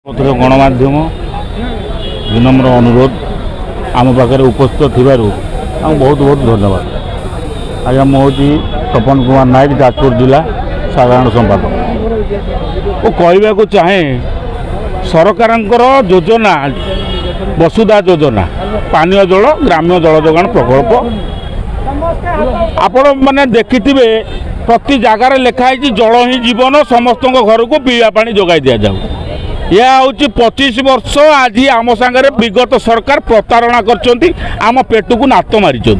गणमाध्यम विनम्र अनुरोध आम पाखे उपस्थित थी बहुत बहुत धन्यवाद। आज्ञा मुझे तपन कुमार नायक जाजपुर जिला साधारण संपादक। वो कहवा को चाहे सरकार योजना वसुधा योजना पानीय जल ग्राम्य जल जोगाण प्रकल्प आपण मैंने देखि प्रति जगार लिखाई जल ही जीवन समस्त घर को पीवा पानी जोगाई दि जाऊ। यह हूँ 25 वर्ष आज आम सांगे विगत सरकार प्रतारणा करम पेट को नात मारी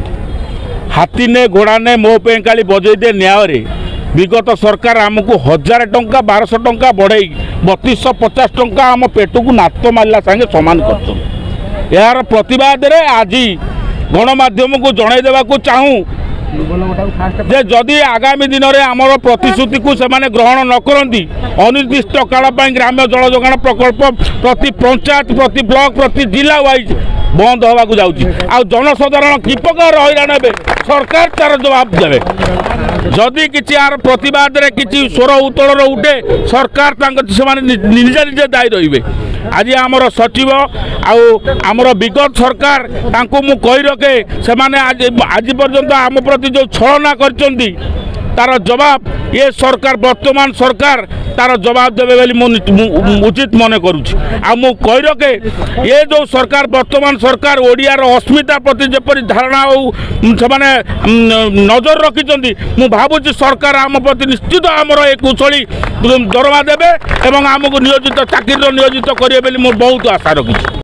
हाथी ने घोड़ा ने मो पे काली बजे दे न्याय विगत सरकार आमको 1000 टंका 1200 टंका बढ़े 3250 टंका आम पेट को नात मारला सांगे सामान कर यार प्रतिवाद रे आज गणमाध्यम को जन देवा चाहूँ जे जदि आगामी दिन में आमर प्रतिश्रुति को सेमाने ग्रहण न करती अनिर्दिष्ट काल ग्राम्य जल जोगाण प्रकल्प प्रति पंचायत प्रति ब्लॉक प्रति जिला वाइज बंद होगा जाऊँगी आ जनसाधारण कि प्रकार हैरान हे सरकार तार जवाब देवे। जदि किसी यार प्रतिवाद रे किसी स्वर उत्तोलन उठे सरकार निजे निजे दायी रही। आज आमर सचिव आमर विगत सरकार मु कही रखे से आज पर्यंत आम प्रति जो छलना कर तार जवाब ये सरकार वर्तमान सरकार तार जवाब देवे उचित मन करुँच। मु कही रखे ये जो सरकार वर्तमान सरकार ओडियार अस्मिता प्रति जपरी धारणा से नजर रखी मु भावुँ सरकार आम प्रति निश्चित आमर एक कुशली दरमा देवे और आमको नियोजित चाकरी नियोजित करेंगे बहुत आशा रखी।